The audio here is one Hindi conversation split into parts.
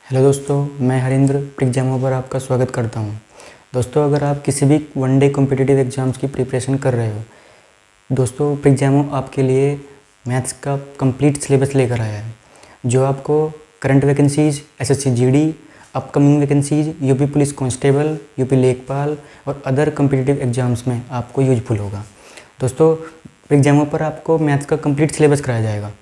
हेलो दोस्तों, मैं हरिंद्र एग्जामों पर आपका स्वागत करता हूं। दोस्तों, अगर आप किसी भी वनडे कॉम्पिटिटिव एग्ज़ाम्स की प्रिपरेशन कर रहे हो, दोस्तों एग्जामों आपके लिए मैथ्स का कंप्लीट सिलेबस लेकर आया है, जो आपको current vacancies, SSC GD, upcoming vacancies, UP police constable, UP लेखपाल और अदर कॉम्पिटिटिव एग्ज़ाम्स में आपको यूजफुल होगा। दोस्तों, एग्जामों पर आपको मैथ्स का कंप्लीट सिलेबस कराया जाएगा।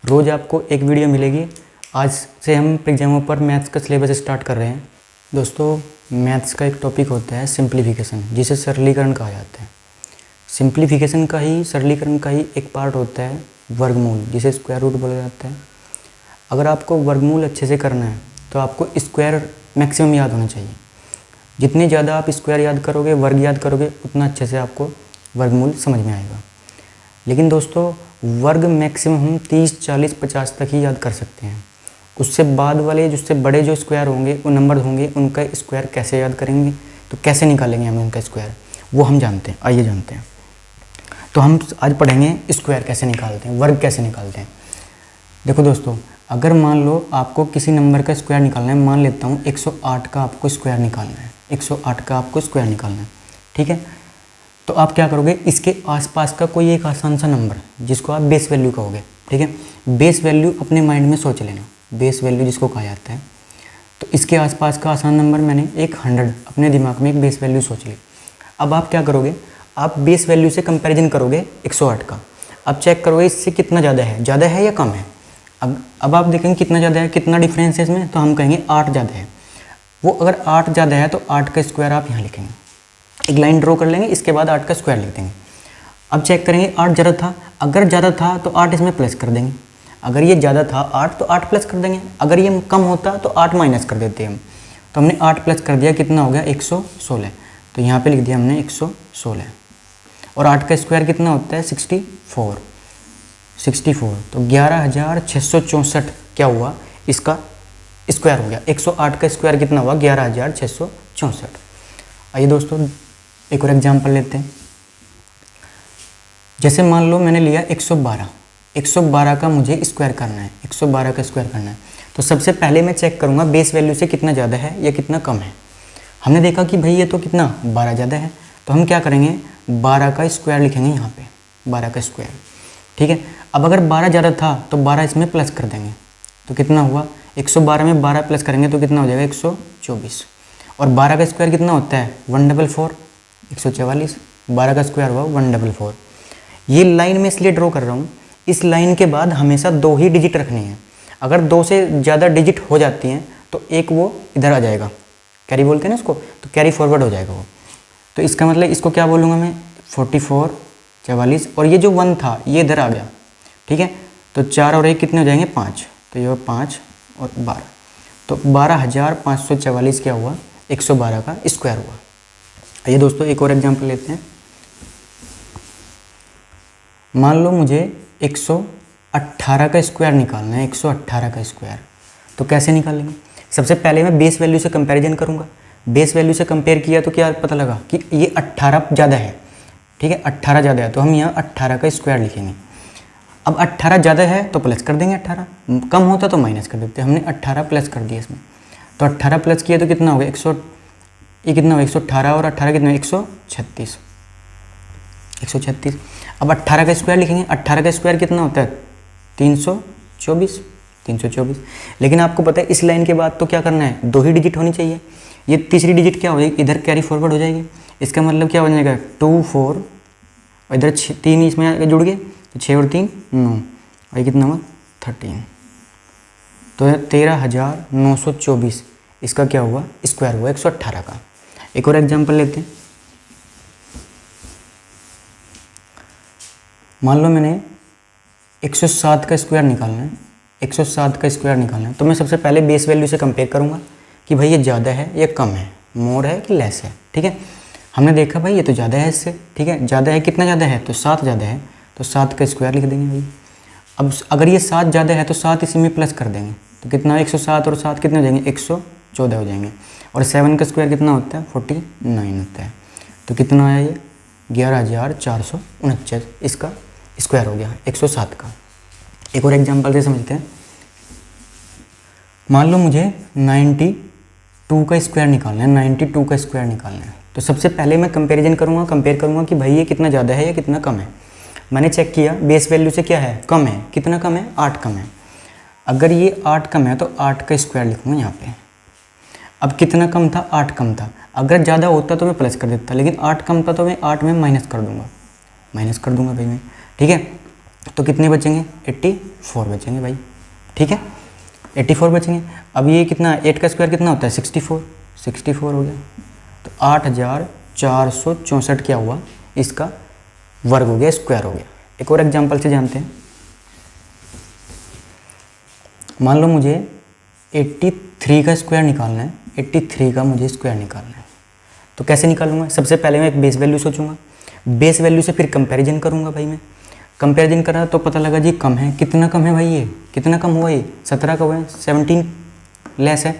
रोज़ आपको एक वीडियो मिलेगी। आज से हम एग्जामों पर मैथ्स का सिलेबस स्टार्ट कर रहे हैं। दोस्तों, मैथ्स का एक टॉपिक होता है सिंप्लीफिकेशन, जिसे सरलीकरण कहा जाता है। सिंप्लीफिकेशन का ही, सरलीकरण का ही एक पार्ट होता है वर्गमूल, जिसे स्क्वायर रूट बोला जाता है। अगर आपको वर्गमूल अच्छे से करना है तो आपको स्क्वायर मैक्सिमम याद होना चाहिए। जितने ज़्यादा आप स्क्वायर याद करोगे, वर्ग याद करोगे, उतना अच्छे से आपको वर्गमूल समझ में आएगा। लेकिन दोस्तों, वर्ग मैक्सिमम हम 30, 40, 50 तक ही याद कर सकते हैं। उससे बाद वाले, जिससे बड़े जो स्क्वायर होंगे, वो नंबर होंगे, उनका स्क्वायर कैसे याद करेंगे, तो कैसे निकालेंगे हम उनका स्क्वायर, वो हम जानते हैं। आइए जानते हैं। तो हम आज पढ़ेंगे स्क्वायर कैसे निकालते हैं, वर्ग कैसे निकालते हैं। देखो दोस्तों, अगर मान लो आपको किसी नंबर का स्क्वायर निकालना है, मान लेता हूँ 108 का आपको स्क्वायर निकालना है, 108 का आपको स्क्वायर निकालना है, ठीक है। तो आप क्या करोगे, इसके आसपास का कोई एक आसान सा नंबर जिसको आप बेस वैल्यू कहोगे, ठीक है। बेस वैल्यू अपने माइंड में सोच लेना, बेस वैल्यू जिसको कहा जाता है। तो इसके आसपास का आसान नंबर मैंने एक 100 अपने दिमाग में एक बेस वैल्यू सोच ली। अब आप क्या करोगे, आप बेस वैल्यू से कंपैरिजन करोगे 108 का। अब चेक करोगे इससे कितना ज़्यादा है या कम है। अब आप देखेंगे कितना ज़्यादा है, कितना डिफरेंस है इसमें, तो हम कहेंगे 8 ज़्यादा है। वो अगर 8 ज़्यादा है तो 8 का स्क्वायर आप यहाँ लिखेंगे, एक लाइन ड्रॉ कर लेंगे, इसके बाद 8 का स्क्वायर लिख देंगे। अब चेक करेंगे 8 ज़्यादा था, अगर ज़्यादा था तो 8 इसमें प्लस कर देंगे। अगर ये ज़्यादा था 8 तो 8 प्लस कर देंगे। अगर ये कम होता तो 8 माइनस कर देते हम। तो हमने 8 प्लस कर दिया, कितना हो गया 116। तो यहाँ पे लिख दिया हमने 116। और 8 का स्क्वायर कितना होता है 64। तो 11,664 क्या हुआ, इसका स्क्वायर हो गया। 108 का स्क्वायर कितना हुआ 11,664। आइए दोस्तों, एक और एग्जाम्पल लेते हैं। जैसे मान लो मैंने लिया 112 का मुझे स्क्वायर करना है, 112 का स्क्वायर करना है। तो सबसे पहले मैं चेक करूंगा बेस वैल्यू से कितना ज़्यादा है या कितना कम है। हमने देखा कि भाई ये तो कितना 12 ज़्यादा है, तो हम क्या करेंगे 12 का स्क्वायर लिखेंगे यहाँ पे, 12 का स्क्वायर, ठीक है। अब अगर 12 ज़्यादा था तो 12 इसमें प्लस कर देंगे, तो कितना हुआ 112 में 12 प्लस करेंगे तो कितना हो जाएगा 124। और 12 का स्क्वायर कितना होता है 144, 144। 12 का स्क्वायर हुआ 144। ये लाइन में इसलिए ड्रॉ कर रहा हूँ, इस लाइन के बाद हमेशा 2 ही डिजिट रखनी है। अगर 2 से ज़्यादा डिजिट हो जाती हैं तो एक वो इधर आ जाएगा, कैरी बोलते हैं ना उसको, तो कैरी फॉरवर्ड हो जाएगा वो। तो इसका मतलब इसको क्या बोलूँगा मैं 44, 44, और ये जो 1 था ये इधर आ गया, ठीक है। तो 4 और 1 कितने हो जाएंगे 5, तो ये 5 और 12, तो 12,544 क्या हुआ 112 का स्क्वायर हुआ। आइए दोस्तों, एक और एग्जाम्पल लेते हैं। मान लो मुझे 118 का स्क्वायर निकालना है, 118 का स्क्वायर। तो कैसे निकालेंगे, सबसे पहले मैं बेस वैल्यू से कंपैरिजन करूंगा। बेस वैल्यू से कंपेयर किया तो क्या पता लगा कि ये 18 ज़्यादा है, ठीक है। 18 ज़्यादा है तो हम यहाँ 18 का स्क्वायर लिखेंगे। अब 18 ज़्यादा है तो प्लस कर देंगे, 18 कम होता तो माइनस कर देते। हमने 18 प्लस कर दिया इसमें, तो 18 प्लस किया तो कितना हो गया ये कितना होगा 118 और 18 कितना 136। अब 18 का स्क्वायर लिखेंगे। 18 का स्क्वायर कितना होता है 324। लेकिन आपको पता है इस लाइन के बाद तो क्या करना है 2 ही डिजिट होनी चाहिए। ये तीसरी डिजिट क्या हो जाएगी, इधर कैरी फॉरवर्ड हो जाएगी। इसका मतलब क्या हो जाएगा 2, 4 और इधर 3 इसमें आगे जुड़ गए, तो 6 और 3 9, और ये कितना हुआ 13। तो 13,924 इसका क्या हुआ स्क्वायर हुआ 118 का। एक और एग्जाम्पल लेते हैं। मान लो मैंने 107 का स्क्वायर निकालना है, 107 का स्क्वायर निकालना है। तो मैं सबसे पहले बेस वैल्यू से कंपेयर करूंगा कि भाई ये ज़्यादा है या कम है, मोर है कि लेस है, ठीक है। हमने देखा भाई ये तो ज़्यादा है इससे, ठीक है। ज़्यादा है, कितना ज़्यादा है तो 7 ज़्यादा है, तो 7 का स्क्वायर लिख देंगे भाई। अब अगर ये 7 ज़्यादा है तो 7 इसी में प्लस कर देंगे, तो कितना 107 और 7 कितने हो जाएंगे 114 हो जाएंगे। और 7 का स्क्वायर कितना होता है 49 होता है। तो कितना आया ये 11,449 इसका स्क्वायर हो गया 107 का। एक और एग्जांपल से समझते हैं। मान लो मुझे 92 का स्क्वायर निकालना है, 92 का स्क्वायर निकालना है। तो सबसे पहले मैं कंपेयर करूँगा कि भाई ये कितना ज़्यादा है या कितना कम है। मैंने चेक किया बेस वैल्यू से क्या है, कम है। कितना कम है, 8 कम है। अगर ये 8 कम है तो 8 का स्क्वायर लिखूँगा यहाँ पे। अब कितना कम था, 8 कम था। अगर ज़्यादा होता तो मैं प्लस कर देता, लेकिन 8 कम था तो मैं 8 में माइनस कर दूंगा भाई मैं। ठीक है, तो कितने बचेंगे, 84 बचेंगे भाई। ठीक है, 84 बचेंगे। अब ये कितना, 8 का स्क्वायर कितना होता है, 64 हो गया। तो 8464 क्या हुआ, इसका वर्ग हो गया, स्क्वायर हो गया। एक और एग्जांपल से जानते हैं। मान लो मुझे 83 का स्क्वायर निकालना है, 83 का मुझे स्क्वायर निकालना है। तो कैसे निकालूंगा, सबसे पहले मैं एक बेस वैल्यू सोचूंगा, बेस वैल्यू से फिर कंपैरिजन करूंगा भाई। मैं कंपैरिजन करा तो पता लगा जी कम है। कितना कम है भाई, ये कितना कम हुआ, ये 17 का हुआ है, 17 लेस है,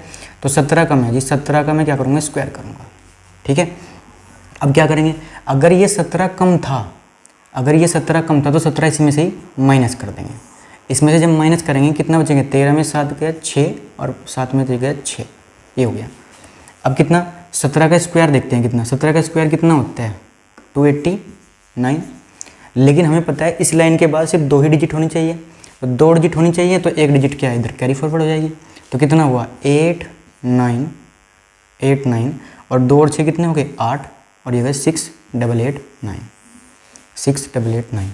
तो 17 कम है जी। 17 का मैं क्या करूँगा, स्क्वायर करूँगा। ठीक है, अब क्या करेंगे, अगर ये 17 कम था तो 17 इसमें से ही माइनस कर देंगे। इसमें से जब माइनस करेंगे कितना बचेंगे, 13 में 7 गया 6 और 7 में 3 गया 6, ये हो गया। अब कितना, 17 का स्क्वायर देखते हैं कितना, 17 का स्क्वायर कितना होता है, 289। लेकिन हमें पता है इस लाइन के बाद सिर्फ 2 ही डिजिट होनी चाहिए, तो 2 डिजिट होनी चाहिए, तो 1 डिजिट क्या है इधर कैरी फॉरवर्ड हो जाएगी। तो कितना हुआ, 89 और 2 और 6 कितने हो गए, 8 और ये है 6889,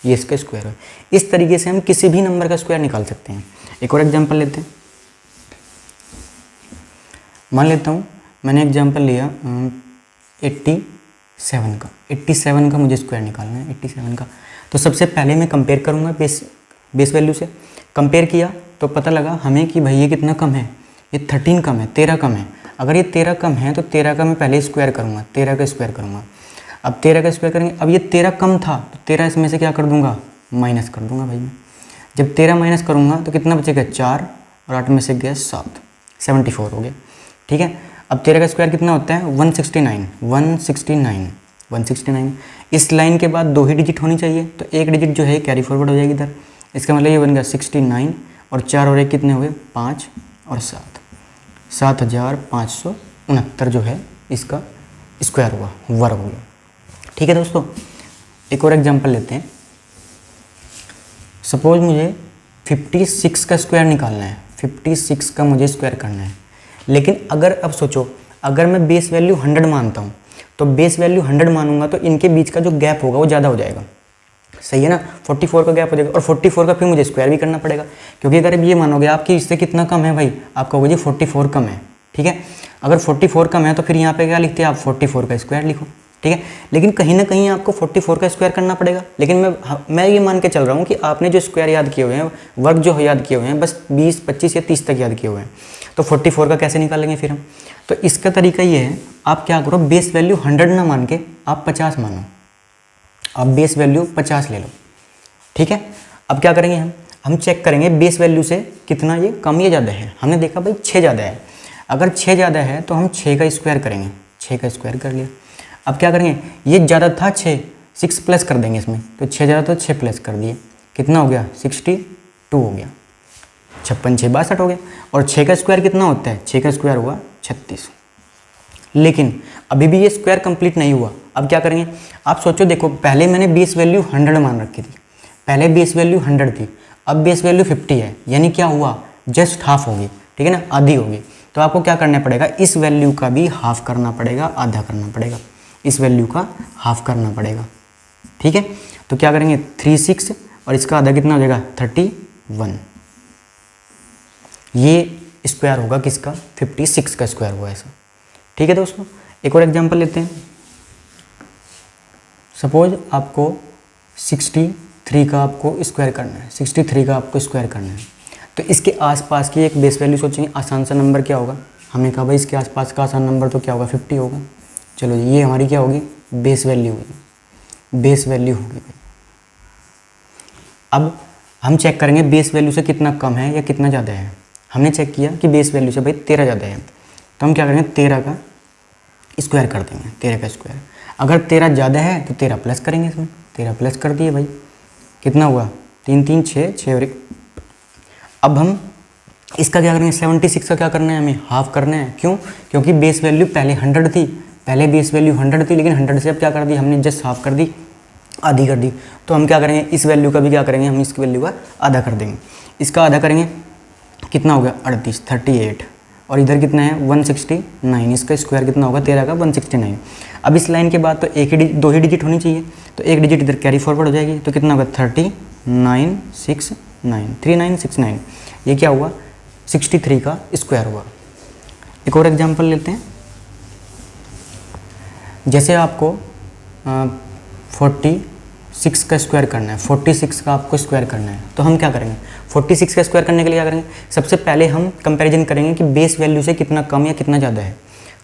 ये इसका स्क्वायर है। इस तरीके से हम किसी भी नंबर का स्क्वायर निकाल सकते हैं। एक और एग्जांपल लेते हैं। मान लेता हूँ मैंने एग्जांपल लिया 87 का मुझे स्क्वायर निकालना है, 87 का। तो सबसे पहले मैं कंपेयर करूँगा बेस वैल्यू से। कंपेयर किया तो पता लगा हमें कि भाई ये कितना कम है, ये 13 कम है, 13 कम है। अगर ये 13 कम है तो 13 का मैं पहले स्क्वायर करूँगा, 13 का स्क्वायर करूँगा। अब 13 का स्क्वायर करेंगे, अब ये 13 कम था तो 13 इसमें से क्या कर दूंगा, माइनस कर दूंगा भाई मैं। जब 13 माइनस करूंगा तो कितना बचेगा, 4 और 8 में से गया 7, 74 हो गया। ठीक है, अब 13 का स्क्वायर कितना होता है, 169। इस लाइन के बाद 2 ही डिजिट होनी चाहिए, तो 1 डिजिट जो है कैरी फॉरवर्ड हो जाएगी इधर। इसका मतलब ये बन गया 69 और 4 और 1 कितने हुए, 5 और 7, 7569 जो है इसका स्क्वायर हुआ, वर्ग हो गया। ठीक है दोस्तों, एक और एग्जांपल लेते हैं। सपोज मुझे 56 का स्क्वायर निकालना है, 56 का मुझे स्क्वायर करना है। लेकिन अगर अब सोचो, अगर मैं बेस वैल्यू 100 मानता हूँ, तो बेस वैल्यू 100 मानूंगा तो इनके बीच का जो गैप होगा वो ज़्यादा हो जाएगा। सही है ना, 44 का गैप हो जाएगा, और 44 का फिर मुझे स्क्वायर भी करना पड़ेगा, क्योंकि अगर ये मानोगे आपकी इससे कितना कम है भाई, आपका होगा जी 44 कम है। ठीक है, अगर 44 कम है तो फिर यहाँ पे क्या लिखते हैं आप, 44 का स्क्वायर लिखो। ठीक है, लेकिन कहीं ना कहीं आपको 44 का स्क्वायर करना पड़ेगा। लेकिन मैं ये मान के चल रहा हूँ कि आपने जो स्क्वायर याद किए हुए हैं, वर्ग जो याद किए हुए हैं, बस 20, 25 या 30 तक याद किए हुए हैं, तो 44 का कैसे निकालेंगे फिर हम। तो इसका तरीका ये है, आप क्या करो, बेस वैल्यू 100 ना मान के आप 50 मानो, आप बेस वैल्यू 50 ले लो। ठीक है, अब क्या करेंगे हम चेक करेंगे बेस वैल्यू से कितना ये कम या ज़्यादा है। हमने देखा भाई 6 ज़्यादा है, अगर 6 ज़्यादा है तो हम 6 का स्क्वायर करेंगे, 6 का स्क्वायर कर लिया। अब क्या करेंगे, ये ज़्यादा था 6 प्लस कर देंगे इसमें, तो 6 ज़्यादा तो 6 प्लस कर दिए, कितना हो गया, 62 हो गया, 56 6 62 हो गया। और 6 का स्क्वायर कितना होता है, 6 का स्क्वायर हुआ 36। लेकिन अभी भी ये स्क्वायर कंप्लीट नहीं हुआ। अब क्या करेंगे, आप सोचो, देखो पहले मैंने बेस वैल्यू 100 मान रखी थी, पहले बेस वैल्यू 100 थी, अब बेस वैल्यू 50 है, यानी क्या हुआ, जस्ट हाफ होगी। ठीक है ना, आधी होगी। तो आपको क्या करना पड़ेगा, इस वैल्यू का भी हाफ करना पड़ेगा, आधा करना पड़ेगा, इस वैल्यू का हाफ करना पड़ेगा। ठीक है, तो क्या करेंगे, 36 और इसका आधा कितना हो जाएगा, 31। ये स्क्वायर होगा किसका, 56 का स्क्वायर हुआ ऐसा। ठीक है दोस्तों, एक और एग्जांपल लेते हैं। सपोज आपको 63 का आपको स्क्वायर करना है, 63 का आपको स्क्वायर करना है। तो इसके आसपास की एक बेस वैल्यू सोचेंगे, आसान सा नंबर क्या होगा। हमने कहा भाई इसके आसपास का आसान नंबर तो क्या होगा, 50 होगा। चलो ये हमारी क्या होगी, बेस वैल्यू होगी, बेस वैल्यू होगी भाई। अब हम चेक करेंगे बेस वैल्यू से कितना कम है या कितना ज़्यादा है। हमने चेक किया कि बेस वैल्यू से भाई 13 ज़्यादा है, तो हम क्या करेंगे, 13 का स्क्वायर कर देंगे, 13 का स्क्वायर। अगर 13 ज़्यादा है तो 13 प्लस करेंगे इसमें, 13 प्लस कर दिए भाई, कितना हुआ, 3 3 6 6 और 1। अब हम इसका क्या करेंगे 76 का क्या करना है, हमें हाफ करना है। क्यों? क्योंकि बेस वैल्यू पहले 100 थी, पहले बेस वैल्यू 100 थी, लेकिन 100 से अब क्या कर दी हमने, जस्ट हाफ कर दी, आधी कर दी। तो हम क्या करेंगे, इस वैल्यू का भी क्या करेंगे, हम इसकी वैल्यू का आधा कर देंगे। इसका आधा करेंगे, कितना हो गया 38, 38, और इधर कितना है 169, इसका स्क्वायर कितना होगा 13 का 169। अब इस लाइन के बाद तो दो ही डिजिट होनी चाहिए, तो एक डिजिट इधर कैरी फॉरवर्ड हो जाएगी, तो कितना होगा 3969, ये क्या हुआ 63 का स्क्वायर हुआ। एक और एग्जांपल लेते हैं। जैसे आपको 46 का स्क्वायर करना है, 46 का आपको स्क्वायर करना है, तो हम क्या करेंगे, 46 का स्क्वायर करने के लिए क्या करेंगे, सबसे पहले हम कंपैरिजन करेंगे कि बेस वैल्यू से कितना कम या कितना ज़्यादा है।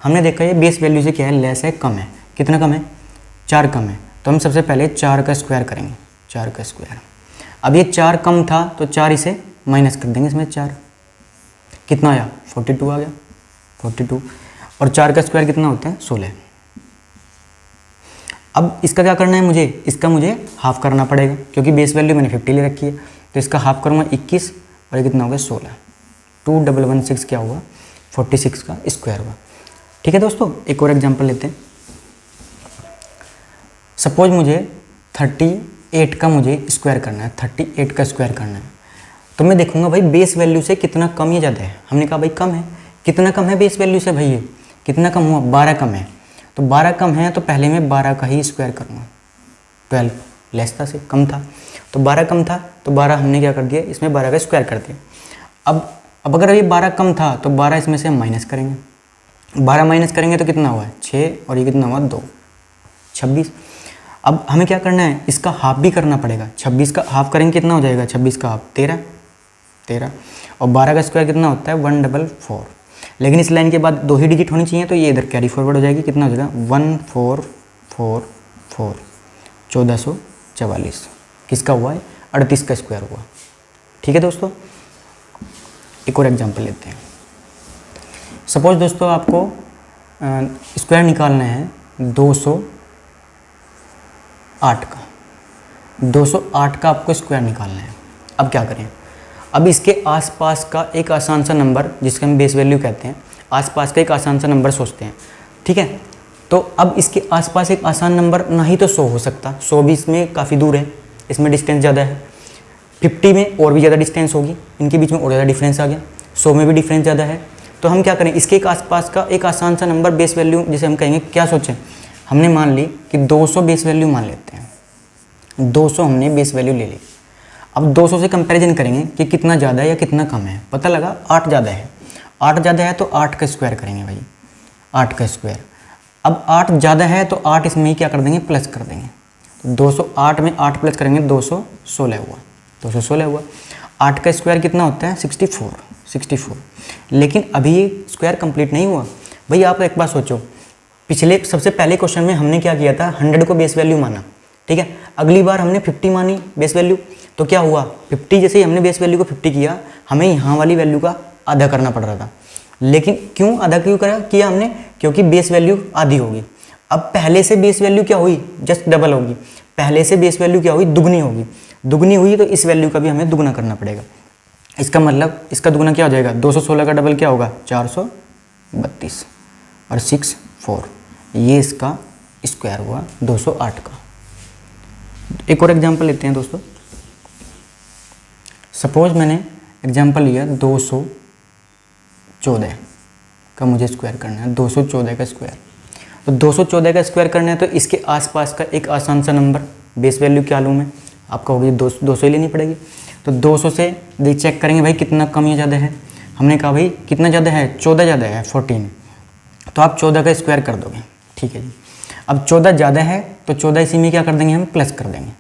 हमने देखा है बेस वैल्यू से क्या है, लेस है, कम है। कितना कम है, 4 कम है, तो हम सबसे पहले 4 का स्क्वायर करेंगे, 4 का स्क्वायर। अब ये 4 कम था तो 4 इसे माइनस कर देंगे, इसमें 4 कितना आया 42 आ गया, 42, और 4 का स्क्वायर कितना होता है 16। अब इसका क्या करना है मुझे, इसका मुझे हाफ करना पड़ेगा, क्योंकि बेस वैल्यू मैंने 50 ले रखी है, तो इसका हाफ करूँगा 21, और ये कितना हो गया 16। 2116 क्या हुआ 46 का स्क्वायर हुआ। ठीक है दोस्तों, एक और एग्जांपल लेते हैं। सपोज मुझे 38 का मुझे स्क्वायर करना है, 38 का स्क्वायर करना है, तो मैं देखूंगा भाई बेस वैल्यू से कितना कम या ज़्यादा है। हमने कहा भाई कम है, कितना कम है बेस वैल्यू से भाई, ये कितना कम हुआ 12 कम है, तो 12 कम है तो पहले मैं 12 का ही स्क्वायर करूँगा। 12 लेस था से कम था, तो 12 कम था, तो 12 हमने क्या कर दिया, इसमें 12 का स्क्वायर कर दिया। अब अगर ये 12 कम था तो 12 इसमें से हम माइनस करेंगे, 12 माइनस करेंगे तो कितना हुआ 6, और ये कितना हुआ 2, 26। अब हमें क्या करना है, इसका हाफ भी करना पड़ेगा। 26 का हाफ करेंगे कितना हो जाएगा, 26 का हाफ 13, और 12 का स्क्वायर कितना होता है 144। लेकिन इस लाइन के बाद 2 ही डिजिट होनी चाहिए, तो ये इधर कैरी फॉरवर्ड हो जाएगी, कितना हो जाएगा 1444, 1444 किसका हुआ है 38 का स्क्वायर हुआ। ठीक है दोस्तों, एक और एग्जांपल लेते हैं। सपोज दोस्तों आपको स्क्वायर निकालना है 208 का, 208 का आपको स्क्वायर निकालना है। अब क्या करें, अब इसके आसपास का एक आसान सा नंबर, जिसके हम बेस वैल्यू कहते हैं, आसपास का एक आसान सा नंबर सोचते हैं। ठीक है, तो अब इसके आसपास एक आसान नंबर ना ही तो 100 हो सकता, 100 भी इसमें काफ़ी दूर है, इसमें डिस्टेंस ज़्यादा है। 50 में और भी ज़्यादा डिस्टेंस होगी, इनके बीच में और ज़्यादा डिफरेंस आ गया, 100 में भी डिफरेंस ज़्यादा है। तो हम क्या करें, इसके एक आसपास का एक आसान सा नंबर बेस वैल्यू जिसे हम कहेंगे, क्या सोचें, हमने मान ली कि 200 बेस वैल्यू मान लेते हैं, 200 हमने बेस वैल्यू ले ली। अब 200 से कंपैरिजन करेंगे कि कितना ज़्यादा है या कितना कम है। पता लगा 8 ज़्यादा है, 8 ज़्यादा है तो 8 का स्क्वायर करेंगे भाई, 8 का स्क्वायर। अब 8 ज़्यादा है तो 8 इसमें ही क्या कर देंगे, प्लस कर देंगे। तो 208 में 8 प्लस करेंगे 216 हुआ, 216 हुआ। 8 का स्क्वायर कितना होता है 64। लेकिन अभी ये स्क्वायर कंप्लीट नहीं हुआ भाई। आप एक बात सोचो, पिछले सबसे पहले क्वेश्चन में हमने क्या किया था, 100 को बेस वैल्यू माना, ठीक है। अगली बार हमने 50 मानी बेस वैल्यू, तो क्या हुआ 50, जैसे ही हमने बेस वैल्यू को 50 किया, हमें यहाँ वाली वैल्यू का आधा करना पड़ रहा था। लेकिन क्यों आधा किया हमने, क्योंकि बेस वैल्यू आधी होगी। अब पहले से बेस वैल्यू क्या हुई, जस्ट डबल होगी। पहले से बेस वैल्यू क्या हुई, दुगनी होगी। दुगनी हुई तो इस वैल्यू का भी हमें दुगना करना पड़ेगा। इसका मतलब इसका दुगना क्या हो जाएगा, 216 का डबल क्या होगा 432 और 6 4, ये इसका स्क्वायर हुआ 208 का। एक और एग्जांपल लेते हैं दोस्तों। सपोज मैंने एग्जांपल लिया 214 का मुझे स्क्वायर करना है, 214 का स्क्वायर। तो 214 का स्क्वायर करना है तो इसके आसपास का एक आसान सा नंबर, बेस वैल्यू क्या लूँ मैं, आपका होगी 200 ही लेनी पड़ेगी। तो 200 से चेक करेंगे भाई कितना कम या ज़्यादा है। हमने कहा भाई कितना ज़्यादा है, 14 ज़्यादा है 14, तो आप 14 का स्क्वायर कर दोगे, ठीक है जी। अब 14 ज़्यादा है तो 14 इसी में क्या कर देंगे, हम प्लस कर देंगे,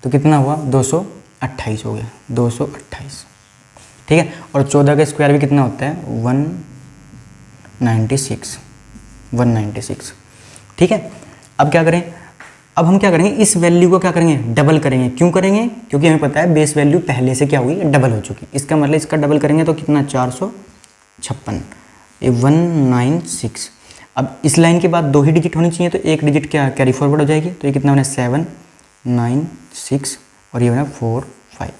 तो कितना हुआ 228 हो गया, 228, ठीक है। और 14 का स्क्वायर भी कितना होता है 196, ठीक है। अब क्या करें, अब हम क्या करेंगे, इस वैल्यू को क्या करेंगे, डबल करेंगे। क्यों करेंगे, क्योंकि हमें पता है बेस वैल्यू पहले से क्या हुई, डबल हो चुकी। इसका मतलब इसका डबल करेंगे तो कितना 456, ये 196। अब इस लाइन के बाद 2 ही डिजिट होनी चाहिए, तो एक डिजिट क्या कैरी फॉरवर्ड हो जाएगी, तो ये कितना बना 7 9 6 और ये बना 4 5,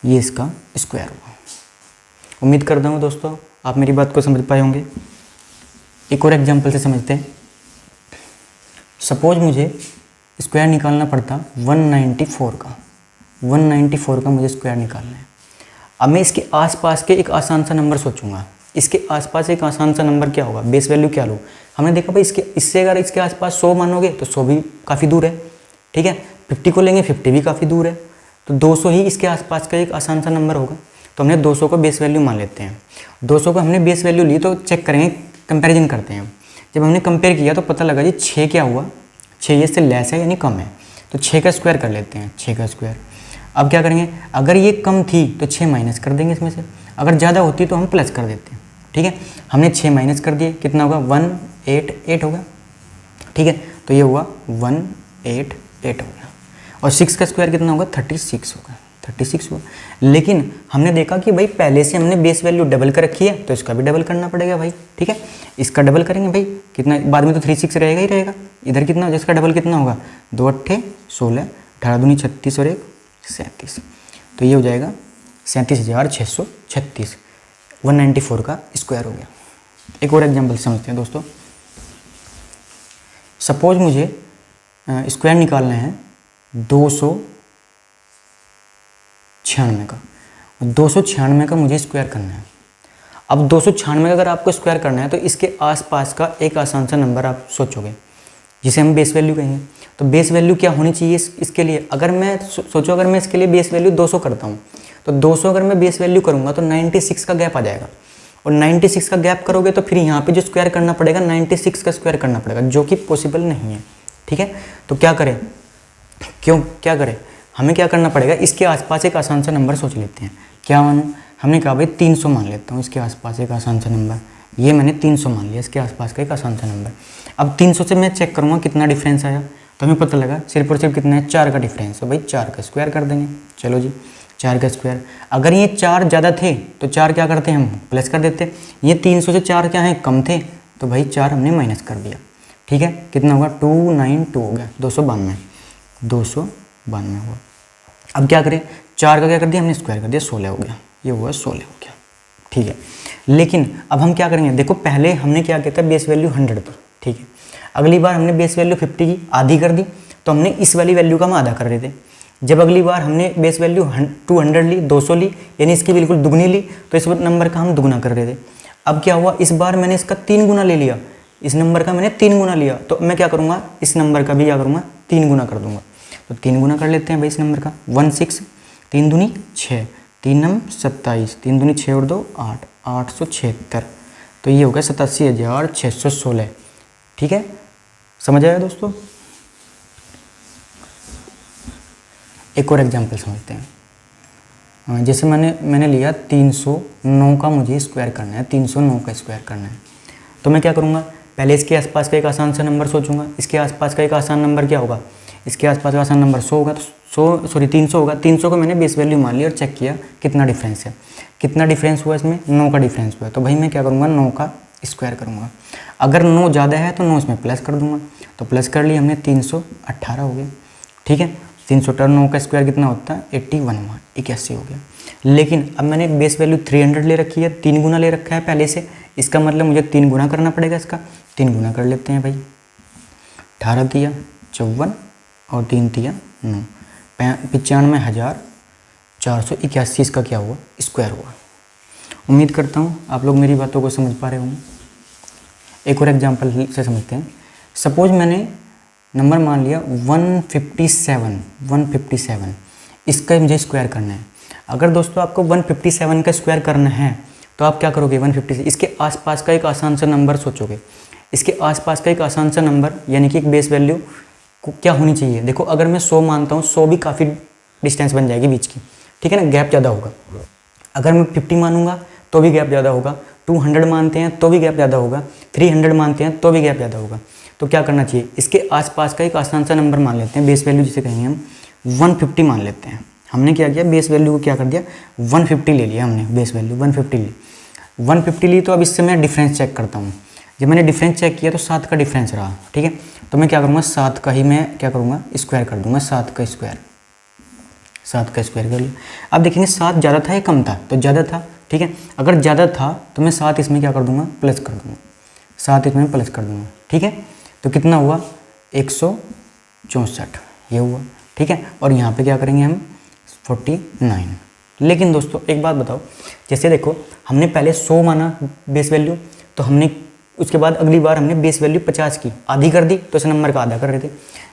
ये इसका स्क्वायर हुआ। उम्मीद करता हूँ दोस्तों आप मेरी बात को समझ पाए होंगे। एक और एग्जांपल से समझते हैं। सपोज मुझे स्क्वायर निकालना पड़ता 194 का मुझे स्क्वायर निकालना है। अब मैं इसके आसपास के एक आसान सा नंबर सोचूंगा। इसके आसपास एक आसान सा नंबर क्या होगा, बेस वैल्यू क्या लूँ। हमने देखा भाई इससे अगर इसके आसपास 100 मानोगे तो 100 भी काफ़ी दूर है, ठीक है। 50 को लेंगे 50 भी काफ़ी दूर है, तो 200 ही इसके आसपास का एक आसान सा नंबर होगा। तो हमने 200 को बेस वैल्यू मान लेते हैं। 200 को हमने बेस वैल्यू ली तो चेक करेंगे, कंपैरिजन करते हैं। जब हमने कंपेयर किया तो पता लगा जी 6 क्या हुआ, 6 इससे लेस है यानी कम है, तो 6 का स्क्वायर कर लेते हैं। 6 का स्क्वायर। अब क्या करेंगे, अगर ये कम थी तो 6 माइनस कर देंगे इसमें से, अगर ज़्यादा होती तो हम प्लस कर देते हैं, ठीक है। हमने 6 माइनस कर दिए, कितना होगा 188 होगा, ठीक है। तो ये हुआ 188 हो गया। और 6 का स्क्वायर कितना होगा 36 होगा, 36 हुआ। लेकिन हमने देखा कि भाई पहले से हमने बेस वैल्यू डबल कर रखी है तो इसका भी डबल करना पड़ेगा भाई, ठीक है। इसका डबल करेंगे भाई, कितना बाद में तो 36 रहेगा ही रहेगा। इधर कितना, जिसका डबल कितना होगा 2 8 16, 18 दूनी 36 और 1 37, तो ये हो जाएगा 37,636। 194 का स्क्वायर हो गया। एक और एग्जाम्पल समझते हैं दोस्तों। सपोज मुझे स्क्वायर निकालना है 296 का, 296 का मुझे स्क्वायर करना है। अब 296 का अगर आपको स्क्वायर करना है तो इसके आसपास का एक आसान सा नंबर आप सोचोगे जिसे हम बेस वैल्यू कहेंगे। तो बेस वैल्यू क्या होनी चाहिए इसके लिए, अगर मैं सोचो अगर मैं इसके लिए बेस वैल्यू 200 करता हूँ तो 200 अगर मैं बेस वैल्यू करूँगा तो 96 का गैप आ जाएगा, और 96 का गैप करोगे तो फिर यहाँ पे जो स्क्वायर करना पड़ेगा 96 का स्क्वायर करना पड़ेगा, जो कि पॉसिबल नहीं है, ठीक है। तो क्या करें, क्या करें, हमें क्या करना पड़ेगा, इसके आसपास एक आसान सा नंबर सोच लेते हैं। क्या मानूँ, हमने कहा भाई 300 मान लेता हूँ इसके आसपास एक आसान सा नंबर। ये मैंने 300 मान लिया इसके आसपास का एक आसान सा नंबर। अब 300 से मैं चेक करूँगा कितना डिफरेंस आया, तो हमें पता लगा सिर्फ और सिर्फ कितना है 4 का डिफरेंस। तो भाई 4 का स्क्वायर कर देंगे। चलो जी 4 का स्क्वायर। अगर ये 4 ज़्यादा थे तो 4 क्या करते हैं हम प्लस कर देते। ये 300 से 4 क्या है कम थे, तो भाई 4 हमने माइनस कर दिया, ठीक है। कितना होगा 292 हो गया, 292 हुआ। अब क्या करें, 4 का क्या कर दिया हमने स्क्वायर कर दिया, 16 हो गया, ये हुआ 16 हो गया, ठीक है। लेकिन अब हम क्या करेंगे, देखो पहले हमने क्या किया था बेस वैल्यू 100 पर, ठीक है। अगली बार हमने बेस वैल्यू 50 की आधी कर दी, तो हमने इस वाली वैल्यू का हम आधा कर रहे थे। जब अगली बार हमने बेस वैल्यू 200 ली, 200 ली, यानी इसकी बिल्कुल दुगनी ली, तो इस नंबर का हम दुगना कर रहे थे। अब क्या हुआ, इस बार मैंने इसका 3 गुना ले लिया, इस नंबर का मैंने 3 गुना लिया, तो मैं क्या करूँगा इस नंबर का भी क्या करूँगा 3 गुना कर दूंगा। तो 3 गुना कर लेते हैं भाई इस नंबर का। 16, 3 दूनी 6, 3 नम 27, 3 दूनी 6 और 2 8, 876। तो ये हो गया 87,616, ठीक है। समझ आया दोस्तों। एक और एग्जांपल समझते हैं। जैसे मैंने लिया 309 का मुझे स्क्वायर करना है, 309 का स्क्वायर करना है। तो मैं क्या करूँगा, पहले इसके आसपास का एक आसान सा नंबर सोचूंगा। इसके आसपास का एक आसान नंबर क्या होगा, इसके आसपास का आसान नंबर 100 होगा, तो 300 होगा। 300 को मैंने बेस वैल्यू मान लिया और चेक किया कितना डिफरेंस है। कितना डिफरेंस हुआ इसमें, 9 का डिफरेंस हुआ। तो भाई मैं क्या करूँगा 9 का स्क्वायर करूँगा। अगर 9 ज़्यादा है तो 9 इसमें प्लस कर दूँगा, तो प्लस कर लिया हमने 318 हो गया, ठीक है। 318 9 का स्क्वायर कितना होता है 81 हुआ, 81 हो गया। लेकिन अब मैंने बेस वैल्यू 300 ले रखी है, 3 गुना ले रखा है पहले से, इसका मतलब मुझे 3 गुना करना पड़ेगा इसका। 3 गुना कर लेते हैं भाई, 18 तिया 54 और 3 तिया 9, 95,481 इसका क्या हुआ स्क्वायर हुआ। उम्मीद करता हूँ आप लोग मेरी बातों को समझ पा रहे होंगे। एक और एग्जांपल से समझते हैं। सपोज मैंने नंबर मान लिया 157, इसका मुझे स्क्वायर करना है। अगर दोस्तों आपको 157 का स्क्वायर करना है तो आप क्या करोगे, 156 इसके आसपास का एक आसान सा नंबर सोचोगे। इसके आसपास का एक आसान सा नंबर यानी कि एक बेस वैल्यू क्या होनी चाहिए। देखो अगर मैं 100 मानता हूँ, 100 भी काफ़ी डिस्टेंस बन जाएगी बीच की, ठीक है ना, गैप ज़्यादा होगा। अगर मैं 50 मानूंगा तो भी गैप ज़्यादा होगा, 200 मानते हैं तो भी गैप ज़्यादा होगा, 300 मानते हैं तो भी गैप ज़्यादा होगा। तो क्या करना चाहिए, इसके आसपास का एक आसान सा नंबर मान लेते हैं, बेस वैल्यू जिसे कहेंगे हम 150 मान लेते हैं। हमने क्या किया, बेस वैल्यू को क्या कर दिया 150 ले लिया हमने, बेस वैल्यू 150 ली। तो अब इससे मैं डिफरेंस चेक करता हूँ। जब मैंने डिफरेंस चेक किया तो 7 का डिफरेंस रहा, ठीक है। तो मैं क्या करूँगा 7 का ही मैं क्या करूँगा स्क्वायर कर दूँगा, 7 का स्क्वायर कर लिया। अब देखेंगे 7 ज़्यादा था या कम था, तो ज़्यादा था ठीक है। अगर ज़्यादा था तो मैं 7 इसमें क्या कर दूंगा, प्लस कर दूंगा, 7 इसमें प्लस कर दूंगा, ठीक है। तो कितना हुआ 164 ये हुआ, ठीक है। और यहाँ पे क्या करेंगे हम 49। लेकिन दोस्तों एक बात बताओ, जैसे देखो हमने पहले 100 माना बेस वैल्यू, तो हमने उसके बाद अगली बार हमने बेस वैल्यू 50 की आधी कर दी, तो इस नंबर का आधा कर रहे थे।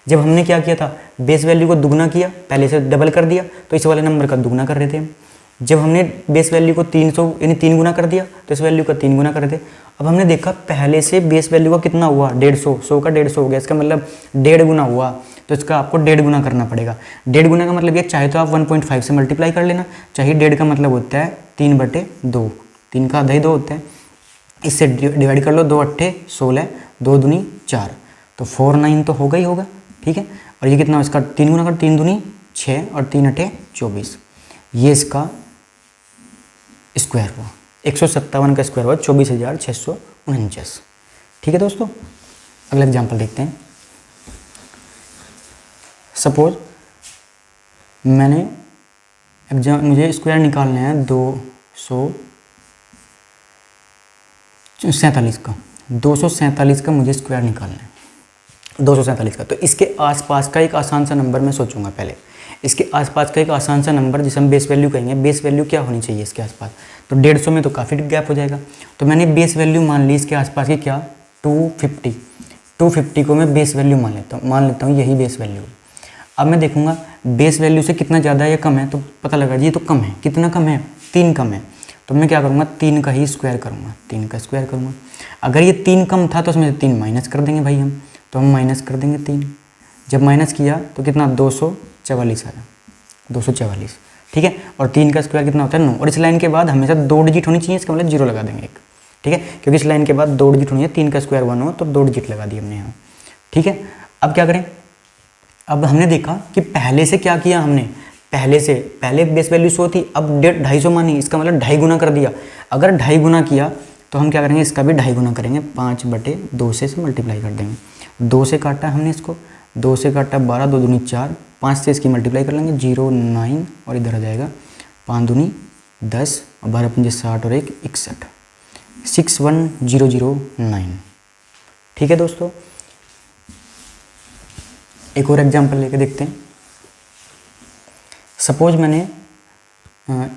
जब हमने क्या किया था, बेस वैल्यू को दुगना किया, पहले से डबल कर दिया, तो इस वाले नंबर का दुगना कर रहे थे हम। जब हमने बेस वैल्यू को 300 यानी 3 गुना कर दिया, तो इस वैल्यू का 3 गुना कर रहे थे। अब हमने देखा पहले से बेस वैल्यू का कितना हुआ 150, 100 का 150 हो गया, इसका मतलब 1.5 गुना हुआ, तो इसका आपको 1.5 गुना करना पड़ेगा। 1.5 गुना का मतलब ये, चाहे तो आप 1.5 से मल्टीप्लाई कर लेना, चाहे 1.5 का मतलब होता है 3/2, 3 का आधा ही 2 होता है, इससे डिवाइड कर लो, 2 अट्ठे 16, 2 दूनी 4, तो 49 तो होगा ही होगा, ठीक है। और ये कितना, इसका 3 गुना कर, 3 दूनी 6 और 3 अट्ठे 24, ये इसका स्क्वायर हुआ, 157 का स्क्वायर हुआ 24,649, ठीक है दोस्तों। अगला एग्जाम्पल देखते हैं। सपोज मुझे स्क्वायर निकालना है 247 का, 247 का मुझे स्क्वायर निकालना है, 247 का। तो इसके आसपास का एक आसान सा नंबर मैं सोचूंगा पहले, इसके आसपास का एक आसान सा नंबर जिसे हम बेस वैल्यू कहेंगे। बेस वैल्यू क्या होनी चाहिए इसके आसपास, तो 150 में तो काफ़ी गैप हो जाएगा, तो मैंने बेस वैल्यू मान ली इसके आसपास की क्या, 250 को मैं बेस वैल्यू मान लेता हूँ यही बेस वैल्यू। अब मैं देखूंगा बेस वैल्यू से कितना ज़्यादा या कम है, तो पता लगा जी ये तो कम है, कितना कम है, 3 कम है, तो मैं क्या करूँगा 3 का ही स्क्वायर करूँगा, 3 का स्क्वायर करूँगा। अगर ये 3 कम था तो उसमें से 3 माइनस कर देंगे भाई हम, तो हम माइनस कर देंगे 3, जब माइनस किया तो कितना 244 आया, 244, ठीक है। और 3 का स्क्वायर कितना होता है 9, और इस लाइन के बाद हमेशा 2 डिजिट होनी चाहिए, इसका मतलब 0 लगा देंगे एक, ठीक है, क्योंकि इस लाइन के बाद 2 डिजिट होनी है, 3 का स्क्वायर 1 हो तो 2 डिजिट लगा दिए हमने यहाँ, ठीक है। अब क्या करें, अब हमने देखा कि पहले से क्या किया हमने, पहले बेस वैल्यू 100 थी, अब 250 मानी, इसका मतलब 2.5 गुना कर दिया। अगर 2.5 गुना किया तो हम क्या करेंगे, इसका भी 2.5 गुना करेंगे, 5/2 से मल्टीप्लाई कर देंगे, 2 से काटा हमने इसको, 2 से काटा 12, 2 दूनी 4, 5 से इसकी मल्टीप्लाई कर लेंगे 0 9, और इधर आ जाएगा 5 दूनी 10 और 12 पंजे 60 और 1 61, 61009, ठीक है दोस्तों। एक और एग्जांपल लेके देखते हैं। सपोज मैंने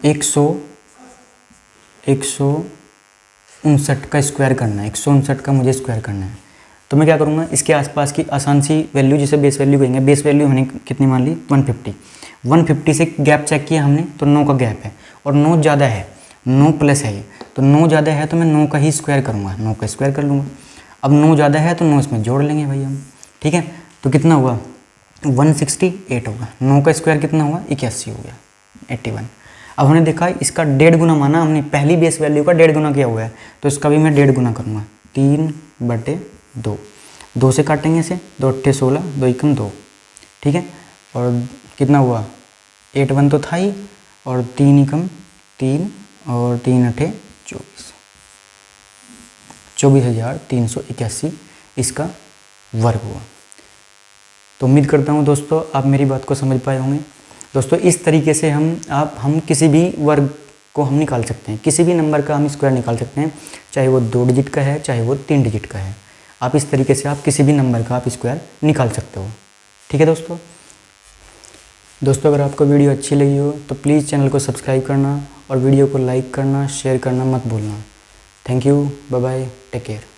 159 का स्क्वायर करना है, 159 का मुझे स्क्वायर करना है, तो मैं क्या करूँगा, इसके आसपास की आसान सी वैल्यू जिसे बेस वैल्यू कहेंगे, बेस वैल्यू हमने कितनी मान ली 150 से गैप चेक किया हमने, तो 9 का गैप है और 9 ज़्यादा है, 9 प्लस है ये, तो 9 ज़्यादा है तो मैं 9 का ही स्क्वायर करूँगा, 9 का स्क्वायर कर लूँगा। अब 9 ज़्यादा है तो 9 इसमें जोड़ लेंगे भाई हम, ठीक है। तो कितना हुआ 168 होगा, 9 का स्क्वायर कितना हुआ 81 हो गया, 81। अब हमने देखा इसका 1.5 गुना माना हमने, पहली बेस वैल्यू का 1.5 गुना किया हुआ है, तो इसका भी मैं 1.5 गुना करूँगा, 3/2, 2 से काटेंगे इसे, 2 अट्ठे 16, 2 एकम 2, ठीक है। और कितना हुआ 8 1 तो था ही, और 3 एकम 3 और 3 अट्ठे 24, 24,381 इसका वर्ग हुआ। तो उम्मीद करता हूँ दोस्तों आप मेरी बात को समझ पाए होंगे। दोस्तों इस तरीके से हम किसी भी वर्ग को हम निकाल सकते हैं, किसी भी नंबर का हम स्क्वायर निकाल सकते हैं, चाहे वो 2 डिजिट का है चाहे वो 3 डिजिट का है। आप इस तरीके से आप किसी भी नंबर का आप स्क्वायर निकाल सकते हो, ठीक है दोस्तों। अगर आपको वीडियो अच्छी लगी हो तो प्लीज़ चैनल को सब्सक्राइब करना और वीडियो को लाइक करना, शेयर करना मत भूलना। Thank you, bye bye, take care.